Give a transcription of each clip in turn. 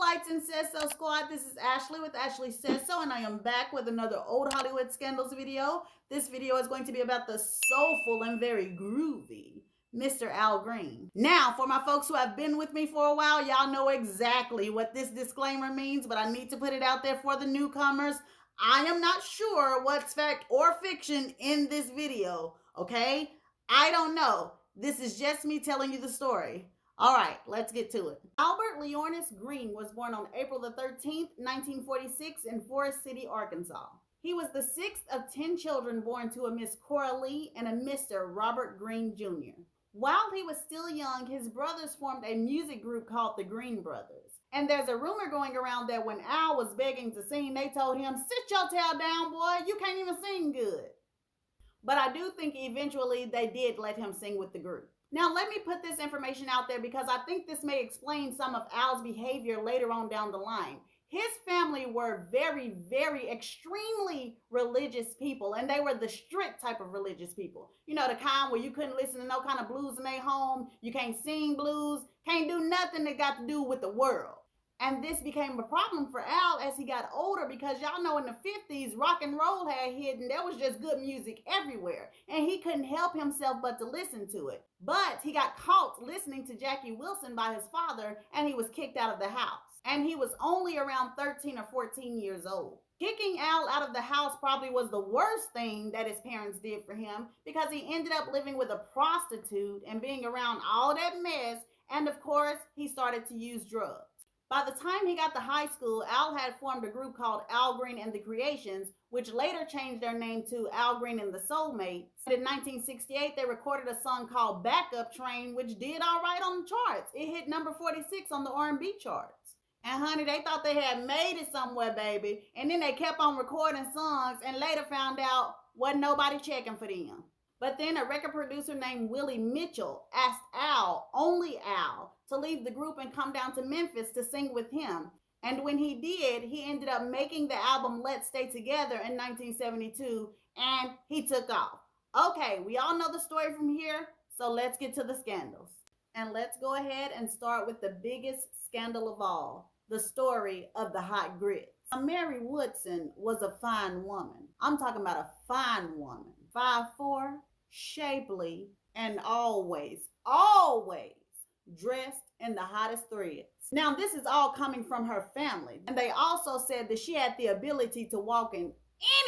Lights and Says So Squad. This is Ashley with Ashley Says So, and I am back with another old Hollywood scandals video. This video is going to be about the soulful and very groovy Mr. Al Green. Now, for my folks who have been with me for a while, y'all know exactly what this disclaimer means, but I need to put it out there for the newcomers. I am not sure what's fact or fiction in this video, okay? I don't know. This is just me telling you the story. All right, let's get to it. Albert Leornis Green was born on April the 13th, 1946 in Forest City, Arkansas. He was the sixth of 10 children born to a Miss Cora Lee and a Mr. Robert Green Jr. While he was still young, his brothers formed a music group called the Green Brothers. And there's a rumor going around that when Al was begging to sing, they told him, "Sit your tail down, boy, you can't even sing good." But I do think eventually they did let him sing with the group. Now, let me put this information out there because I think this may explain some of Al's behavior later on down the line. His family were very, very extremely religious people, and they were the strict type of religious people. You know, the kind where you couldn't listen to no kind of blues in their home, you can't sing blues, can't do nothing that got to do with the world. And this became a problem for Al as he got older because y'all know in the 50s, rock and roll had hit and there was just good music everywhere. And he couldn't help himself but to listen to it. But he got caught listening to Jackie Wilson by his father and he was kicked out of the house. And he was only around 13 or 14 years old. Kicking Al out of the house probably was the worst thing that his parents did for him because he ended up living with a prostitute and being around all that mess. And of course, he started to use drugs. By the time he got to high school, Al had formed a group called Al Green and the Creations, which later changed their name to Al Green and the Soulmates. In 1968, they recorded a song called Backup Train, which did all right on the charts. It hit number 46 on the R&B charts. And honey, they thought they had made it somewhere, baby. And then they kept on recording songs and later found out wasn't nobody checking for them. But then a record producer named Willie Mitchell asked Al, only Al, to leave the group and come down to Memphis to sing with him. And when he did, he ended up making the album Let's Stay Together in 1972, and he took off. Okay, we all know the story from here, so let's get to the scandals. And let's go ahead and start with the biggest scandal of all, the story of the hot grits. Mary Woodson was a fine woman. I'm talking about a fine woman. 5'4", shapely, and always dressed in the hottest threads. Now, this is all coming from her family. And they also said that she had the ability to walk in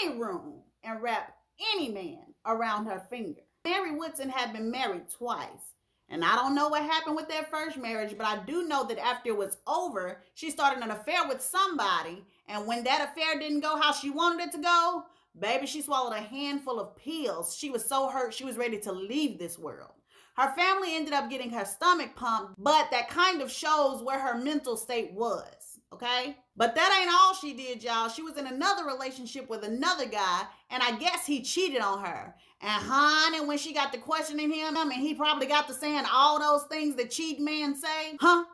any room and wrap any man around her finger. Mary Woodson had been married twice. And I don't know what happened with their first marriage, but I do know that after it was over, she started an affair with somebody. And when that affair didn't go how she wanted it to go, baby, she swallowed a handful of pills. She was so hurt, she was ready to leave this world. Her family ended up getting her stomach pumped, but that kind of shows where her mental state was, okay? But that ain't all she did, y'all. She was in another relationship with another guy, and I guess he cheated on her. And honey, when she got to questioning him, and he probably got to saying all those things that cheating men say, huh?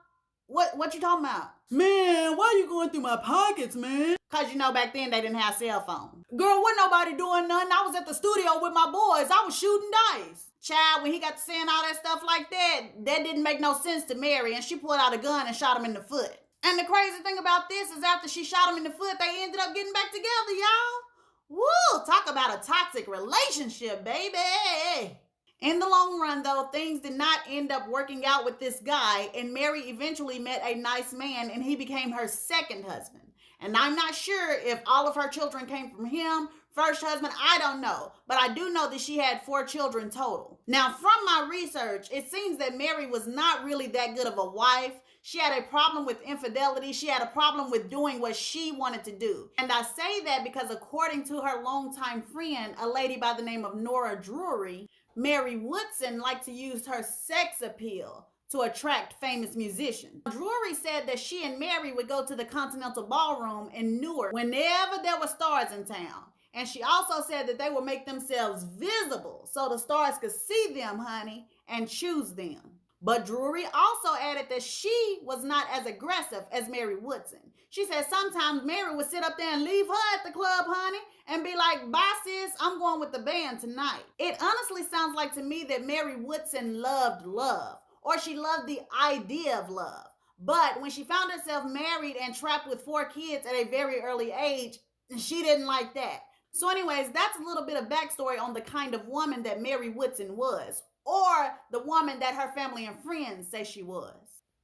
What you talking about? Man, why you going through my pockets, man? Because, you know, back then they didn't have cell phones. Girl, wasn't nobody doing nothing. I was at the studio with my boys. I was shooting dice. Child, when he got to saying all that stuff like that didn't make no sense to Mary, and she pulled out a gun and shot him in the foot. And the crazy thing about this is after she shot him in the foot, they ended up getting back together, y'all. Woo, talk about a toxic relationship, baby. In the long run, though, things did not end up working out with this guy, and Mary eventually met a nice man, and he became her second husband. And I'm not sure if all of her children came from him, first husband, I don't know. But I do know that she had 4 children total. Now, from my research, it seems that Mary was not really that good of a wife. She had a problem with infidelity. She had a problem with doing what she wanted to do. And I say that because according to her longtime friend, a lady by the name of Nora Drury, Mary Woodson liked to use her sex appeal to attract famous musicians. Drury said that she and Mary would go to the Continental Ballroom in Newark whenever there were stars in town. And she also said that they would make themselves visible so the stars could see them, honey, and choose them. But Drury also added that she was not as aggressive as Mary Woodson. She said sometimes Mary would sit up there and leave her at the club, honey, and be like, bye sis, I'm going with the band tonight. It honestly sounds like to me that Mary Woodson loved love, or she loved the idea of love. But when she found herself married and trapped with 4 kids at a very early age, she didn't like that. So, anyways, that's a little bit of backstory on the kind of woman that Mary Woodson was, or the woman that her family and friends say she was.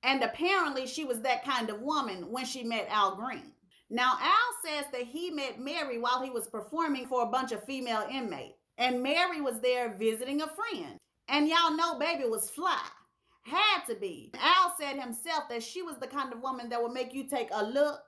And apparently, she was that kind of woman when she met Al Green. Now, Al says that he met Mary while he was performing for a bunch of female inmates. And Mary was there visiting a friend. And y'all know baby was fly. Had to be. Al said himself that she was the kind of woman that would make you take a look,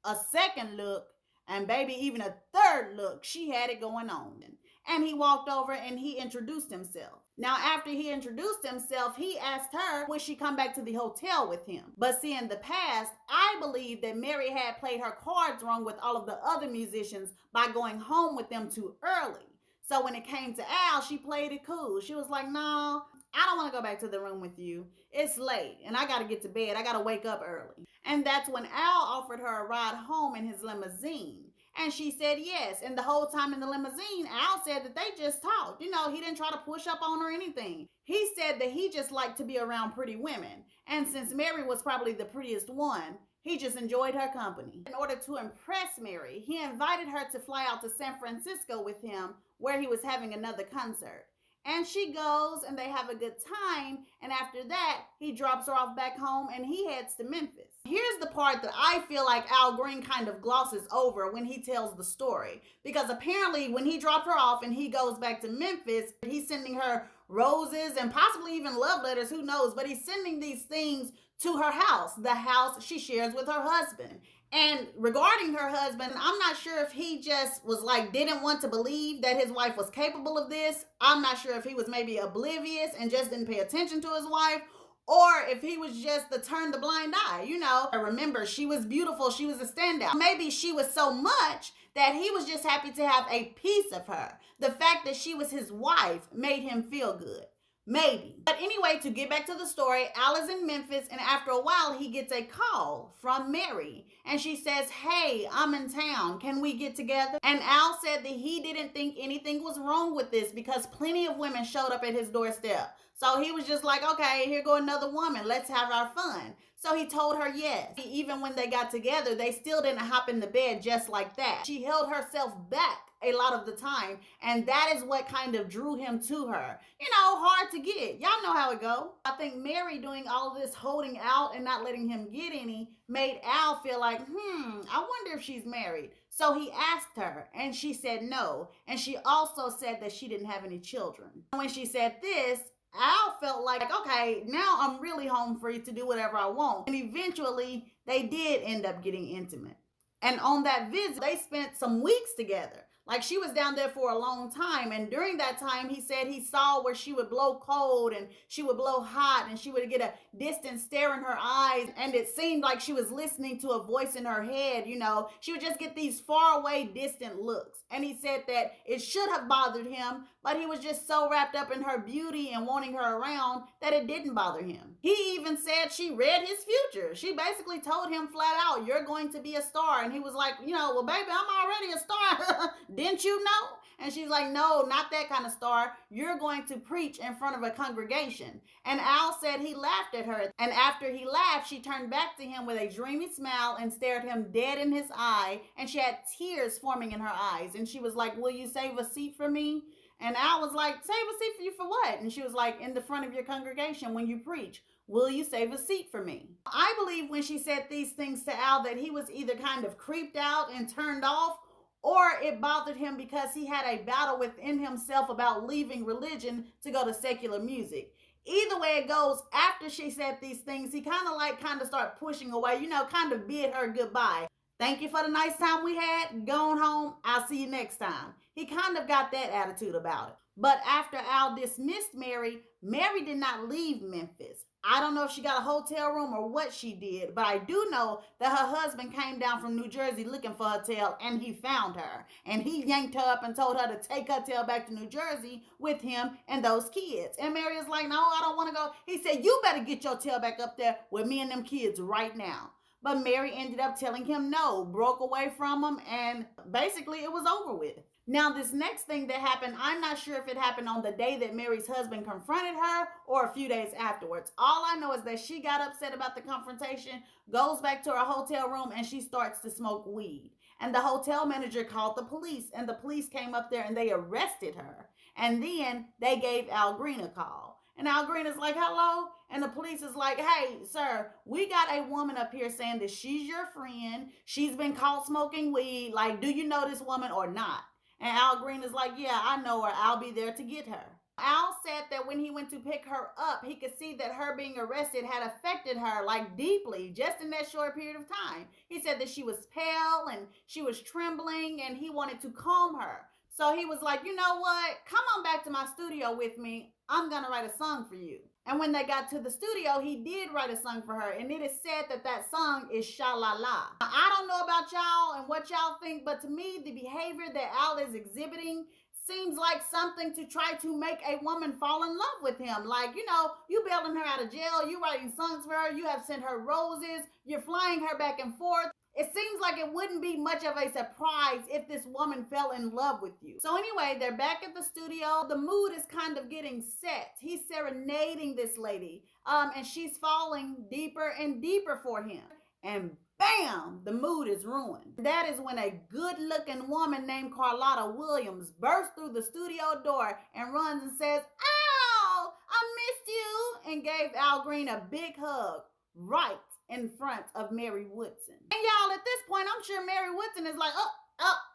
a second look, and baby, even a third look. She had it going on. And he walked over and he introduced himself. Now, after he introduced himself, he asked her, would she come back to the hotel with him? But see, in the past, I believe that Mary had played her cards wrong with all of the other musicians by going home with them too early. So when it came to Al, she played it cool. She was like, no, I don't want to go back to the room with you. It's late and I got to get to bed. I got to wake up early. And that's when Al offered her a ride home in his limousine. And she said yes. And the whole time in the limousine, Al said that they just talked. You know, he didn't try to push up on her or anything. He said that he just liked to be around pretty women. And since Mary was probably the prettiest one, he just enjoyed her company. In order to impress Mary, he invited her to fly out to San Francisco with him, where he was having another concert. And she goes and they have a good time. And after that, he drops her off back home and he heads to Memphis. Here's the part that I feel like Al Green kind of glosses over when he tells the story. Because apparently when he dropped her off and he goes back to Memphis, he's sending her roses and possibly even love letters, who knows. But he's sending these things to her house, the house she shares with her husband. And regarding her husband, I'm not sure if he just was like, didn't want to believe that his wife was capable of this. I'm not sure if he was maybe oblivious and just didn't pay attention to his wife, or if he was just the turn the blind eye. You know, remember, she was beautiful. She was a standout. Maybe she was so much that he was just happy to have a piece of her. The fact that she was his wife made him feel good. Maybe. But anyway, to get back to the story, Al is in Memphis, and after a while, he gets a call from Mary. And she says, hey, I'm in town. Can we get together? And Al said that he didn't think anything was wrong with this because plenty of women showed up at his doorstep. So he was just like, okay, here go another woman. Let's have our fun. So he told her yes. Even when they got together, they still didn't hop in the bed just like that. She held herself back a lot of the time, and that is what kind of drew him to her. You know, hard to get. Y'all know how it go. I think Mary doing all of this holding out and not letting him get any made Al feel like, I wonder if she's married. So he asked her, and she said no. And she also said that she didn't have any children. When she said this, Al felt like, okay, now I'm really home free to do whatever I want. And eventually, they did end up getting intimate. And on that visit, they spent some weeks together. Like, she was down there for a long time. And during that time, he said he saw where she would blow cold and she would blow hot and she would get a distant stare in her eyes. And it seemed like she was listening to a voice in her head, you know. She would just get these far away, distant looks. And he said that it should have bothered him, but he was just so wrapped up in her beauty and wanting her around that it didn't bother him. He even said she read his future. She basically told him flat out, you're going to be a star. And he was like, you know, well, baby, I'm already a star. Didn't you know? And she's like, no, not that kind of star. You're going to preach in front of a congregation. And Al said he laughed at her. And after he laughed, she turned back to him with a dreamy smile and stared him dead in his eye. And she had tears forming in her eyes. And she was like, will you save a seat for me? And Al was like, save a seat for you for what? And she was like, in the front of your congregation when you preach. Will you save a seat for me? I believe when she said these things to Al that he was either kind of creeped out and turned off, or it bothered him because he had a battle within himself about leaving religion to go to secular music. Either way it goes, after she said these things, he kind of started pushing away, you know, kind of bid her goodbye. Thank you for the nice time we had. Going home. I'll see you next time. He kind of got that attitude about it. But after Al dismissed Mary, Mary did not leave Memphis. I don't know if she got a hotel room or what she did, but I do know that her husband came down from New Jersey looking for her tail, and he found her. And he yanked her up and told her to take her tail back to New Jersey with him and those kids. And Mary is like, no, I don't want to go. He said, you better get your tail back up there with me and them kids right now. But Mary ended up telling him no, broke away from him, and basically it was over with. Now, this next thing that happened, I'm not sure if it happened on the day that Mary's husband confronted her or a few days afterwards. All I know is that she got upset about the confrontation, goes back to her hotel room, and she starts to smoke weed. And the hotel manager called the police, and the police came up there and they arrested her. And then they gave Al Green a call. And Al Green is like, hello? And the police is like, hey, sir, we got a woman up here saying that she's your friend. She's been caught smoking weed. Like, do you know this woman or not? And Al Green is like, yeah, I know her. I'll be there to get her. Al said that when he went to pick her up, he could see that her being arrested had affected her like deeply just in that short period of time. He said that she was pale and she was trembling and he wanted to calm her. So he was like, you know what? Come on back to my studio with me. I'm going to write a song for you. And when they got to the studio, he did write a song for her. And it is said that that song is Sha-La-La. I don't know about y'all and what y'all think, but to me, the behavior that Al is exhibiting seems like something to try to make a woman fall in love with him. Like, you know, you bailing her out of jail, you writing songs for her, you have sent her roses, you're flying her back and forth. It seems like it wouldn't be much of a surprise if this woman fell in love with you. So anyway, they're back at the studio. The mood is kind of getting set. He's serenading this lady, and she's falling deeper and deeper for him. And bam, the mood is ruined. That is when a good-looking woman named Carlotta Williams bursts through the studio door and runs and says, "Ow, I missed you," and gave Al Green a big hug right in front of Mary Woodson. And y'all, at this point, I'm sure Mary Woodson is like,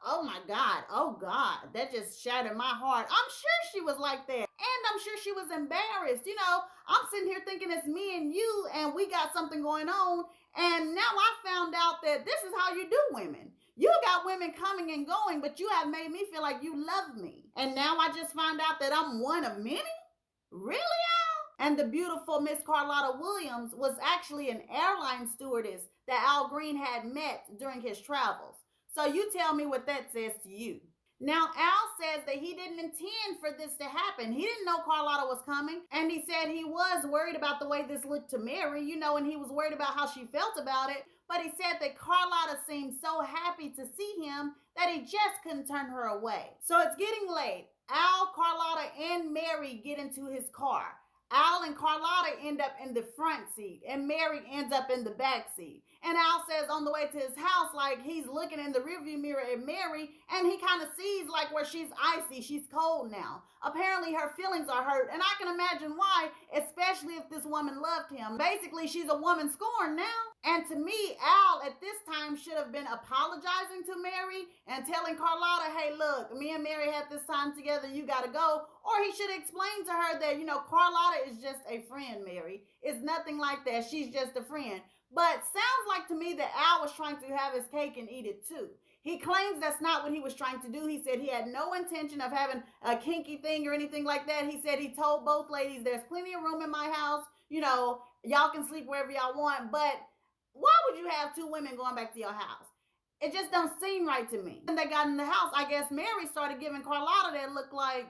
oh my God, that just shattered my heart. I'm sure she was like that. And I'm sure she was embarrassed. You know, I'm sitting here thinking it's me and you, and we got something going on. And now I found out that this is how you do women. You got women coming and going, but you have made me feel like you love me. And now I just found out that I'm one of many? Really, Al? And the beautiful Miss Carlotta Williams was actually an airline stewardess that Al Green had met during his travels. So you tell me what that says to you. Now, Al says that he didn't intend for this to happen. He didn't know Carlotta was coming. And he said he was worried about the way this looked to Mary, you know, and he was worried about how she felt about it. But he said that Carlotta seemed so happy to see him that he just couldn't turn her away. So it's getting late. Al, Carlotta, and Mary get into his car. Al and Carlotta end up in the front seat, and Mary ends up in the back seat. And Al says on the way to his house, like he's looking in the rearview mirror at Mary, and he kind of sees like where she's icy, she's cold now. Apparently her feelings are hurt, and I can imagine why, especially if this woman loved him. Basically, she's a woman scorned now. And to me, Al at this time should have been apologizing to Mary and telling Carlotta, hey, look, me and Mary had this time together, you gotta go. Or he should explain to her that, you know, Carlotta is just a friend, Mary. It's nothing like that. She's just a friend. But sounds like to me that Al was trying to have his cake and eat it too. He claims that's not what he was trying to do. He said he had no intention of having a kinky thing or anything like that. He said he told both ladies, there's plenty of room in my house. You know, y'all can sleep wherever y'all want. But why would you have two women going back to your house? It just don't seem right to me. When they got in the house, I guess Mary started giving Carlotta that look like,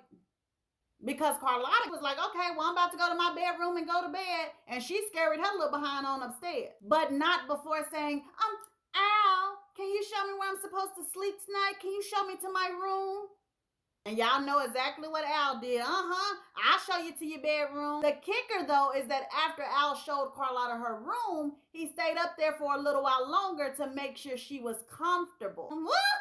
because Carlotta was like, okay, well, I'm about to go to my bedroom and go to bed. And she scurried her little behind on upstairs. But not before saying, Al, can you show me where I'm supposed to sleep tonight? Can you show me to my room? And y'all know exactly what Al did. I'll show you to your bedroom. The kicker, though, is that after Al showed Carlotta her room, he stayed up there for a little while longer to make sure she was comfortable. What?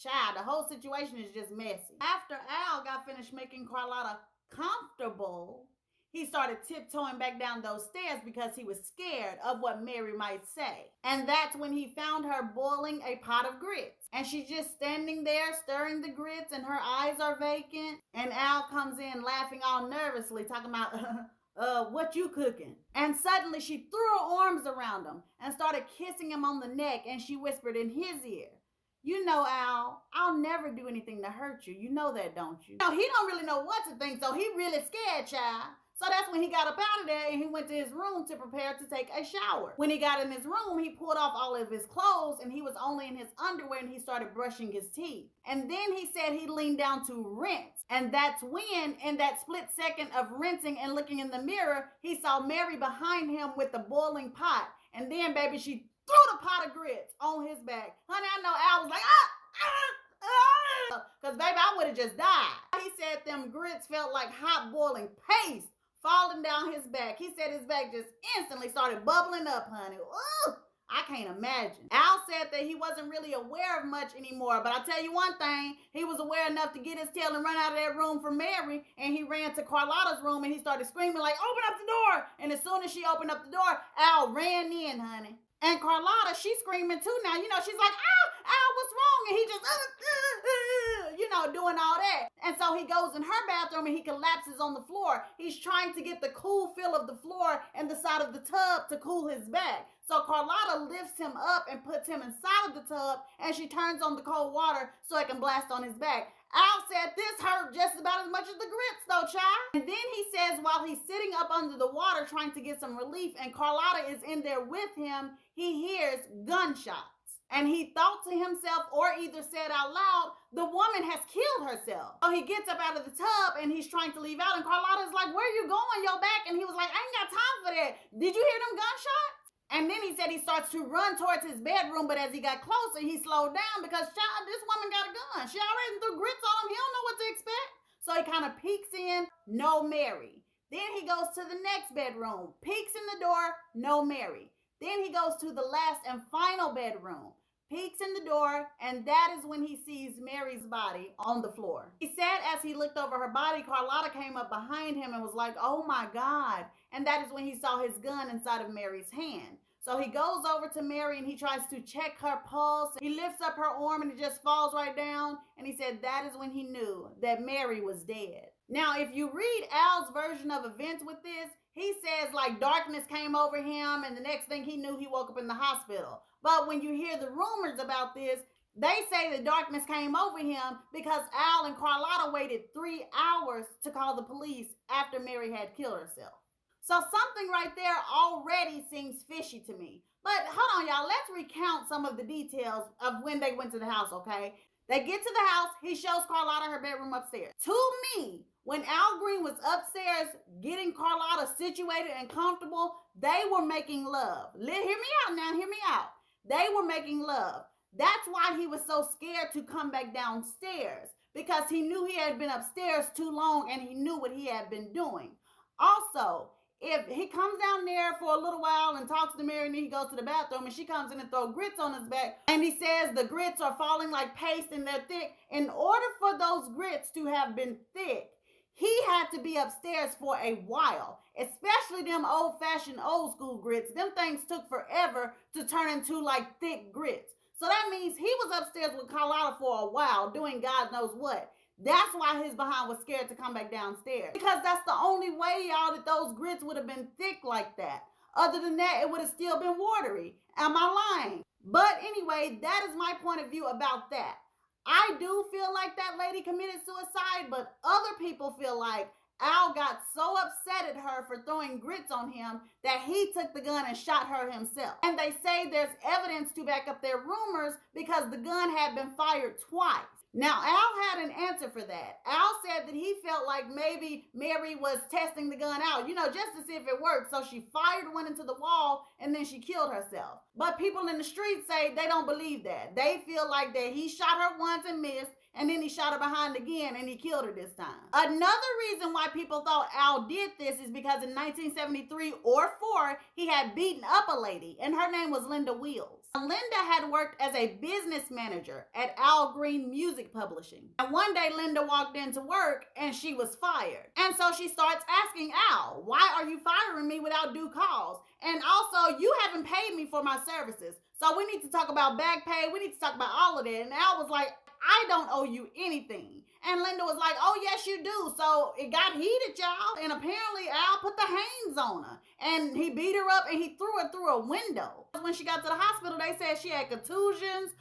Child, the whole situation is just messy. After Al got finished making Carlotta comfortable, he started tiptoeing back down those stairs because he was scared of what Mary might say. And that's when he found her boiling a pot of grits. And she's just standing there stirring the grits and her eyes are vacant. And Al comes in laughing all nervously, talking about, what you cooking? And suddenly she threw her arms around him and started kissing him on the neck, and she whispered in his ear, you know, Al, I'll never do anything to hurt you. You know that, don't you? No, he don't really know what to think, so he really scared, child. So that's when he got up out of there and he went to his room to prepare to take a shower. When he got in his room, he pulled off all of his clothes and he was only in his underwear and he started brushing his teeth. And then he said he leaned down to rinse. And that's when, in that split second of rinsing and looking in the mirror, he saw Mary behind him with the boiling pot. And then, baby, she threw the pot of grits on his back. Honey, I know Al was like, Because, baby, I would have just died. He said them grits felt like hot boiling paste falling down his back. He said his back just instantly started bubbling up, honey. Ooh, I can't imagine. Al said that he wasn't really aware of much anymore, but I'll tell you one thing, he was aware enough to get his tail and run out of that room for Mary, and he ran to Carlotta's room and he started screaming like, open up the door! And as soon as she opened up the door, Al ran in, honey. And Carlotta, she's screaming too now. You know, she's like, Al, what's wrong? And he just, doing all that. And so he goes in her bathroom and he collapses on the floor. He's trying to get the cool feel of the floor and the side of the tub to cool his back. So Carlotta lifts him up and puts him inside of the tub, and she turns on the cold water so it can blast on his back. Al said this hurt just about as much as the grits though, child. And then he says while he's sitting up under the water trying to get some relief and Carlotta is in there with him, he hears gunshots. And he thought to himself, or either said out loud, the woman has killed herself. So he gets up out of the tub and he's trying to leave out, and Carlotta's like, where are you going, your back? And he was like, I ain't got time for that. Did you hear them gunshots? And then he said he starts to run towards his bedroom, but as he got closer, he slowed down because, child, this woman got a gun. She already threw grits on him. He don't know what to expect. So he kind of peeks in, no Mary. Then he goes to the next bedroom, peeks in the door, no Mary. Then he goes to the last and final bedroom, peeks in the door, and that is when he sees Mary's body on the floor. He said as he looked over her body, Carlotta came up behind him and was like, oh my God. And that is when he saw his gun inside of Mary's hand. So he goes over to Mary and he tries to check her pulse. He lifts up her arm and it just falls right down. And he said that is when he knew that Mary was dead. Now, if you read Al's version of events with this, he says like darkness came over him and the next thing he knew, he woke up in the hospital. But when you hear the rumors about this, they say the darkness came over him because Al and Carlotta waited 3 hours to call the police after Mary had killed herself. So something right there already seems fishy to me. But hold on, y'all. Let's recount some of the details of when they went to the house, okay? They get to the house. He shows Carlotta her bedroom upstairs. To me, when Al Green was upstairs getting Carlotta situated and comfortable, they were making love. Hear me out now. Hear me out. They were making love. That's why he was so scared to come back downstairs, because he knew he had been upstairs too long and he knew what he had been doing. Also, if he comes down there for a little while and talks to Mary and then he goes to the bathroom and she comes in and throws grits on his back and he says the grits are falling like paste and they're thick, in order for those grits to have been thick, he had to be upstairs for a while, especially them old-fashioned old school grits. Them things took forever to turn into like thick grits. So that means he was upstairs with Carlotta for a while doing God knows what. That's why his behind was scared to come back downstairs. Because that's the only way, y'all, that those grits would have been thick like that. Other than that, it would have still been watery. Am I lying? But anyway, that is my point of view about that. I do feel like that lady committed suicide, but other people feel like Al got so upset at her for throwing grits on him that he took the gun and shot her himself. And they say there's evidence to back up their rumors because the gun had been fired twice. Now, Al had an answer for that. Al said that he felt like maybe Mary was testing the gun out, just to see if it worked. So she fired one into the wall and then she killed herself. But people in the street say they don't believe that. They feel like that he shot her once and missed, and then he shot her behind again and he killed her this time. Another reason why people thought Al did this is because in 1973 or 4, he had beaten up a lady and her name was Linda Wheels. Linda had worked as a business manager at Al Green Music Publishing. And one day Linda walked into work and she was fired. And so she starts asking Al, why are you firing me without due cause? And also, you haven't paid me for my services. So we need to talk about back pay. We need to talk about all of that. And Al was like, I don't owe you anything. And Linda was like, oh, yes, you do. So it got heated, y'all. And apparently Al put the hands on her. And he beat her up and he threw her through a window. When she got to the hospital, they said she had contusions,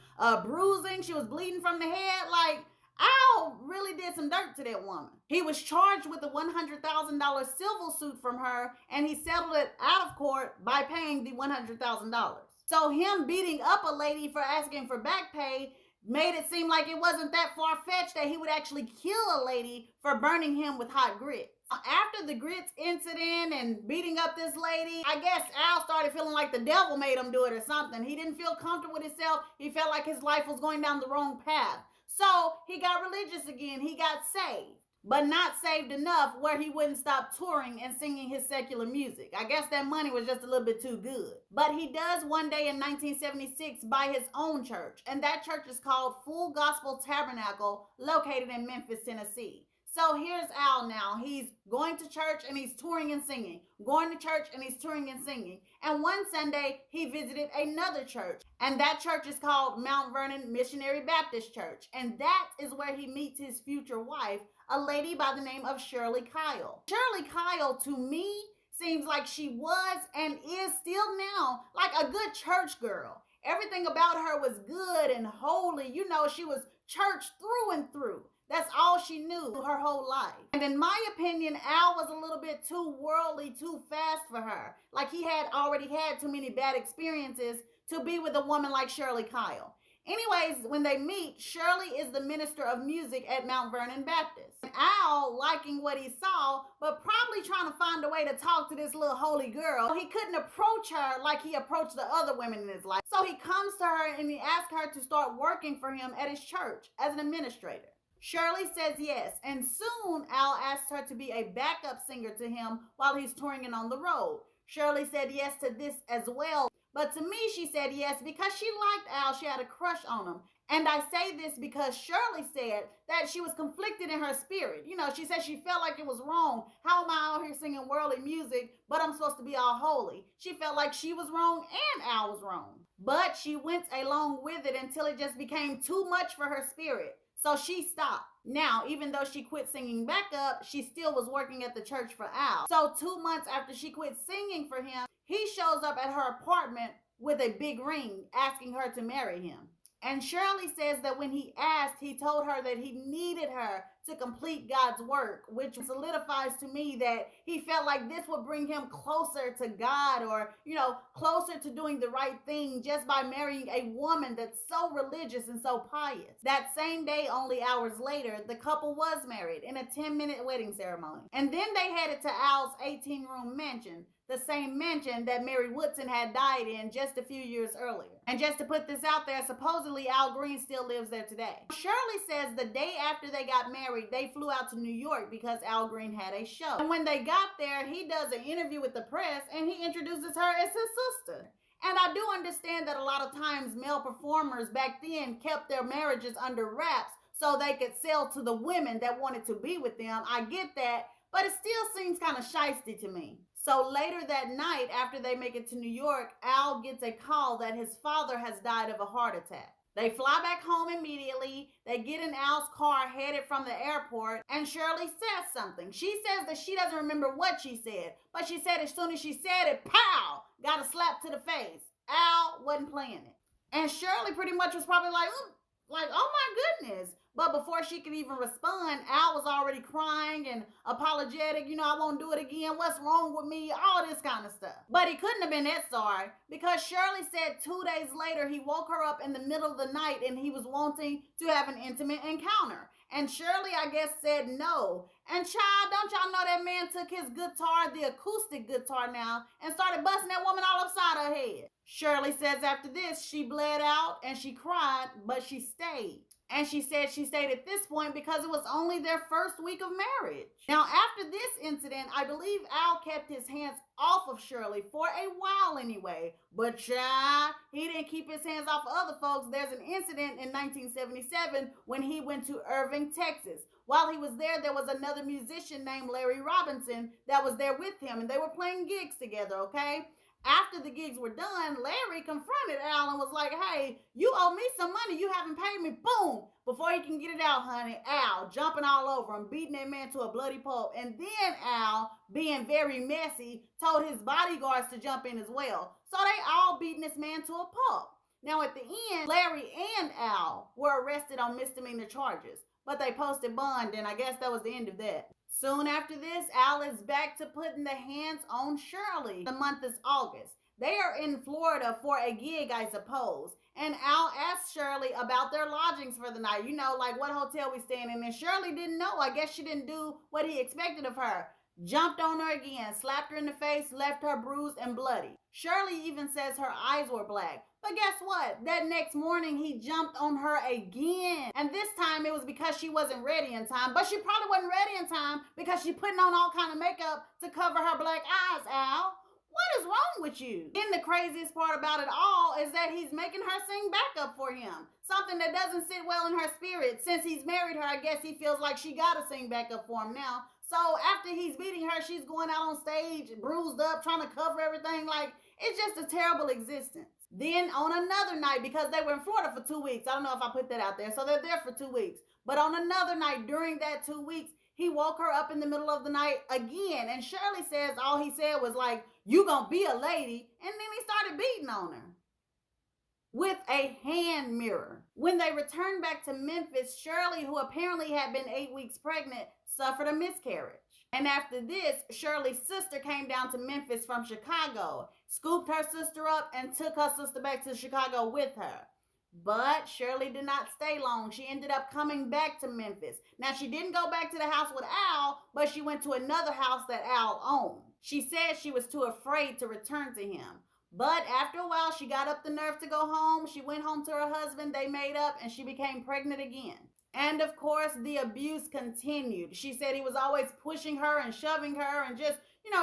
bruising. She was bleeding from the head. Like, Al really did some dirt to that woman. He was charged with a $100,000 civil suit from her, and he settled it out of court by paying the $100,000. So him beating up a lady for asking for back pay made it seem like it wasn't that far-fetched that he would actually kill a lady for burning him with hot grits. After the grits incident and beating up this lady, I guess Al started feeling like the devil made him do it or something. He didn't feel comfortable with himself. He felt like his life was going down the wrong path. So he got religious again. He got saved, but not saved enough where he wouldn't stop touring and singing his secular music. I guess that money was just a little bit too good. But he does one day in 1976 buy his own church, and that church is called Full Gospel Tabernacle, located in Memphis, Tennessee. So here's Al now. He's going to church and he's touring and singing. Going to church and he's touring and singing. And one Sunday, he visited another church. And that church is called Mount Vernon Missionary Baptist Church. And that is where he meets his future wife, a lady by the name of Shirley Kyle. Shirley Kyle, to me, seems like she was and is still now like a good church girl. Everything about her was good and holy. You know, she was church through and through. That's all she knew her whole life. And in my opinion, Al was a little bit too worldly, too fast for her. Like he had already had too many bad experiences to be with a woman like Shirley Kyle. Anyways, when they meet, Shirley is the minister of music at Mount Vernon Baptist. And Al, liking what he saw, but probably trying to find a way to talk to this little holy girl, he couldn't approach her like he approached the other women in his life. So he comes to her and he asks her to start working for him at his church as an administrator. Shirley says yes, and soon Al asks her to be a backup singer to him while he's touring and on the road. Shirley said yes to this as well, but to me she said yes because she liked Al. She had a crush on him. And I say this because Shirley said that she was conflicted in her spirit. You know, she said she felt like it was wrong. How am I out here singing worldly music, but I'm supposed to be all holy? She felt like she was wrong and Al was wrong. But she went along with it until it just became too much for her spirit. So she stopped. Now, even though she quit singing backup, she still was working at the church for Al. So 2 months after she quit singing for him, he shows up at her apartment with a big ring asking her to marry him. And Shirley says that when he asked, he told her that he needed her to complete God's work, which solidifies to me that he felt like this would bring him closer to God, or, you know, closer to doing the right thing just by marrying a woman that's so religious and so pious. That same day, only hours later, the couple was married in a 10-minute wedding ceremony. And then they headed to Al's 18-room mansion, the same mansion that Mary Woodson had died in just a few years earlier. And just to put this out there, supposedly Al Green still lives there today. Shirley says the day after they got married, they flew out to New York because Al Green had a show. And when they got there, he does an interview with the press and he introduces her as his sister. And I do understand that a lot of times male performers back then kept their marriages under wraps so they could sell to the women that wanted to be with them. I get that, but it still seems kind of shysty to me. So later that night, after they make it to New York, Al gets a call that his father has died of a heart attack. They fly back home immediately. They get in Al's car headed from the airport, and Shirley says something. She says that she doesn't remember what she said, but she said as soon as she said it, pow, got a slap to the face. Al wasn't playing it. And Shirley pretty much was probably like, oh my goodness. But before she could even respond, Al was already crying and apologetic. You know, I won't do it again. What's wrong with me? All this kind of stuff. But he couldn't have been that sorry because Shirley said 2 days later he woke her up in the middle of the night and he was wanting to have an intimate encounter. And Shirley, I guess, said no. And child, don't y'all know that man took his guitar, the acoustic guitar now, and started busting that woman all upside her head. Shirley says after this, she bled out and she cried, but she stayed. And she said she stayed at this point because it was only their first week of marriage. Now, after this incident, I believe Al kept his hands off of Shirley for a while anyway. But child, he didn't keep his hands off of other folks. There's an incident in 1977 when he went to Irving, Texas. While he was there, there was another musician named Larry Robinson that was there with him, and they were playing gigs together, okay? After the gigs were done, Larry confronted Al and was like, hey, you owe me some money. You haven't paid me. Boom. Before he can get it out, honey, Al jumping all over him, beating that man to a bloody pulp. And then Al, being very messy, told his bodyguards to jump in as well. So they all beating this man to a pulp. Now at the end, Larry and Al were arrested on misdemeanor charges, but they posted bond, and I guess that was the end of that. Soon after this, Al is back to putting the hands on Shirley. The month is August. They are in Florida for a gig, I suppose. And Al asked Shirley about their lodgings for the night. You know, like what hotel we staying in. And Shirley didn't know. I guess she didn't do what he expected of her. Jumped on her again, slapped her in the face, left her bruised and bloody. Shirley even says her eyes were black, But guess what? That next morning, he jumped on her again. And this time it was because she wasn't ready in time. But she probably wasn't ready in time because she putting on all kind of makeup to cover her black eyes, Al. What is wrong with you? Then the craziest part about it all is that he's making her sing backup for him. Something that doesn't sit well in her spirit. Since he's married her, I guess he feels like she gotta sing backup for him now. So after he's beating her, she's going out on stage, bruised up, trying to cover everything. Like, it's just a terrible existence. Then on another night, because they were in Florida for 2 weeks, I don't know if I put that out there, so they're there for 2 weeks. But on another night during that 2 weeks, he woke her up in the middle of the night again. And Shirley says all he said was like, "You gonna be a lady." And then he started beating on her with a hand mirror. When they returned back to Memphis, Shirley, who apparently had been 8 weeks pregnant, suffered a miscarriage. And after this, Shirley's sister came down to Memphis from Chicago, scooped her sister up, and took her sister back to Chicago with her. But Shirley did not stay long. She ended up coming back to Memphis. Now, she didn't go back to the house with Al, but she went to another house that Al owned. She said she was too afraid to return to him. But after a while, she got up the nerve to go home. She went home to her husband. They made up, and she became pregnant again. And of course, the abuse continued. She said he was always pushing her and shoving her and just,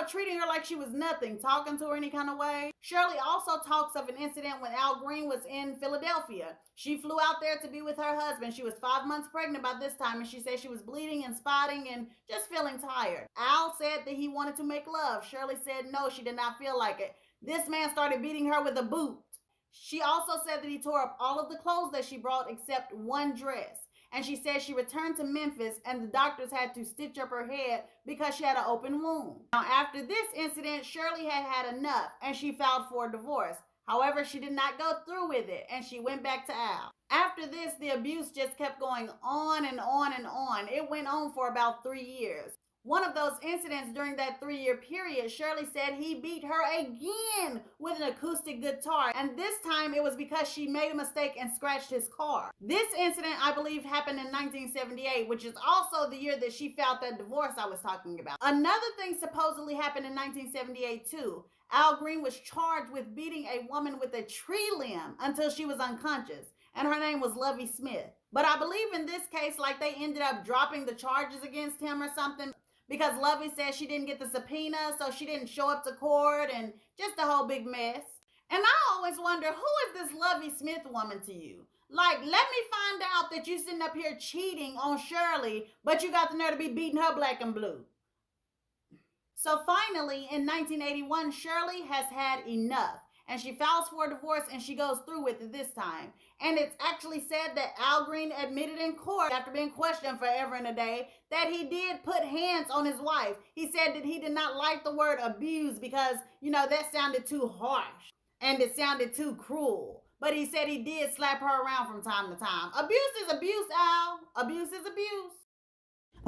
treating her like she was nothing, talking to her any kind of way. Shirley also talks of an incident when Al Green was in Philadelphia. She flew out there to be with her husband. She was 5 months pregnant by this time, and she said she was bleeding and spotting and just feeling tired. Al said that he wanted to make love. Shirley said no, she did not feel like it. This man started beating her with a boot. She also said that he tore up all of the clothes that she brought except one dress. And she said she returned to Memphis and the doctors had to stitch up her head because she had an open wound. Now, after this incident, Shirley had had enough and she filed for a divorce. However, she did not go through with it and she went back to Al. After this, the abuse just kept going on and on and on. It went on for about 3 years. One of those incidents during that 3-year period, Shirley said he beat her again with an acoustic guitar. And this time it was because she made a mistake and scratched his car. This incident, I believe, happened in 1978, which is also the year that she filed that divorce I was talking about. Another thing supposedly happened in 1978 too. Al Green was charged with beating a woman with a tree limb until she was unconscious. And her name was Lovey Smith. But I believe in this case, like they ended up dropping the charges against him or something, because Lovey said she didn't get the subpoena, so she didn't show up to court, and just a whole big mess. And I always wonder, who is this Lovey Smith woman to you? Like, let me find out that you sitting up here cheating on Shirley, but you got the nerve to be beating her black and blue. So finally, in 1981, Shirley has had enough. And she files for a divorce and she goes through with it this time. And it's actually said that Al Green admitted in court, after being questioned forever and a day, that he did put hands on his wife. He said that he did not like the word abuse because, that sounded too harsh and it sounded too cruel. But he said he did slap her around from time to time. Abuse is abuse, Al. Abuse is abuse.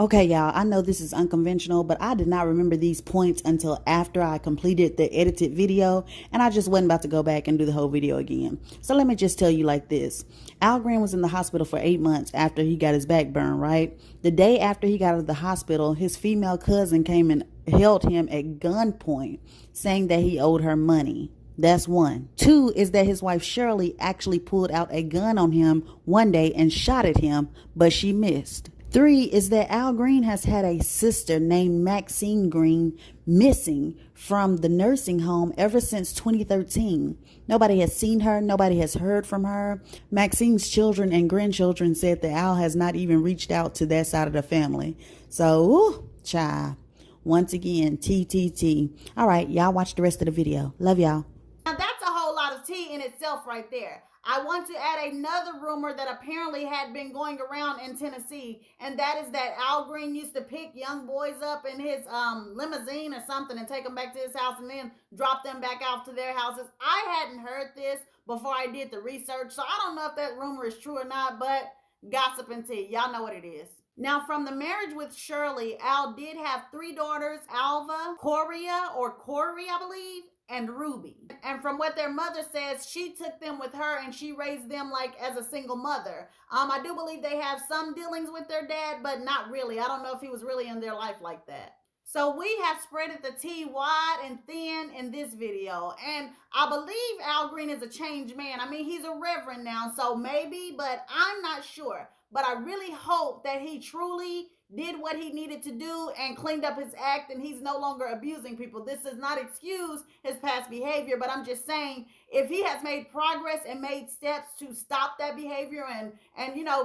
Okay, y'all, I know this is unconventional, but I did not remember these points until after I completed the edited video, and I just wasn't about to go back and do the whole video again. So let me just tell you like this. Al Green was in the hospital for 8 months after he got his back burned, right? The day after he got out of the hospital, his female cousin came and held him at gunpoint, saying that he owed her money. That's one. 2 is that his wife Shirley actually pulled out a gun on him one day and shot at him, but she missed. 3 is that Al Green has had a sister named Maxine Green missing from the nursing home ever since 2013. Nobody has seen her. Nobody has heard from her. Maxine's children and grandchildren said that Al has not even reached out to that side of the family. So, child, once again, T. All right, y'all watch the rest of the video. Love y'all. Now that's a whole lot of tea in itself right there. I want to add another rumor that apparently had been going around in Tennessee, and that is that Al Green used to pick young boys up in his limousine or something and take them back to his house and then drop them back off to their houses. I hadn't heard this before I did the research, so I don't know if that rumor is true or not, but gossip and tea, y'all know what it is. Now, from the marriage with Shirley, Al did have 3 daughters, Alva, Corey, I believe, and Ruby. And from what their mother says, she took them with her and she raised them like as a single mother. I do believe they have some dealings with their dad, but not really. I don't know if he was really in their life like that. So we have spreaded the tea wide and thin in this video. And I believe Al Green is a changed man. I mean, he's a reverend now, so maybe, but I'm not sure. But I really hope that he truly did what he needed to do and cleaned up his act and he's no longer abusing people. This does not excuse his past behavior, but I'm just saying if he has made progress and made steps to stop that behavior and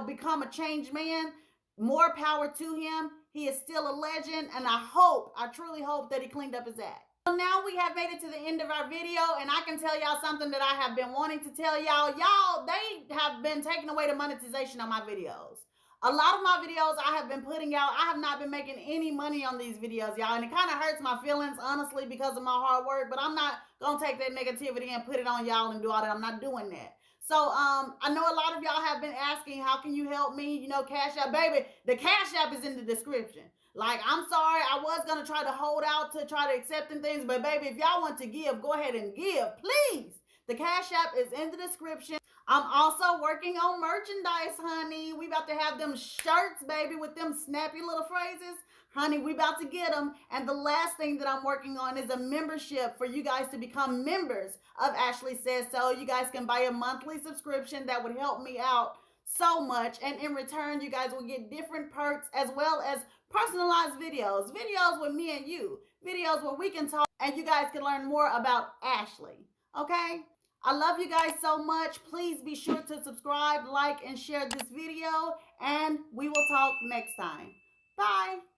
become a changed man, more power to him. He is still a legend, and I truly hope that he cleaned up his act. So now we have made it to the end of our video, and I can tell y'all something that I have been wanting to tell y'all. They have been taking away the monetization on my videos. A lot of my videos I have been putting out, I have not been making any money on these videos, y'all, and it kind of hurts my feelings, honestly, because of my hard work, but I'm not going to take that negativity and put it on y'all and do all that. I'm not doing that. So I know a lot of y'all have been asking, how can you help me? Cash App, baby. The Cash App is in the description. Like, I'm sorry, I was gonna try to hold out to try to accepting things, but baby, if y'all want to give, go ahead and give, please. The Cash App is in the description. I'm also working on merchandise, honey. We about to have them shirts, baby, with them snappy little phrases. Honey, we about to get them. And the last thing that I'm working on is a membership for you guys to become members of Ashley Says So. You guys can buy a monthly subscription that would help me out so much. And in return, you guys will get different perks as well as personalized videos with me and you, videos where we can talk and you guys can learn more about Ashley. Okay? I love you guys so much. Please be sure to subscribe, like, and share this video. And we will talk next time. Bye.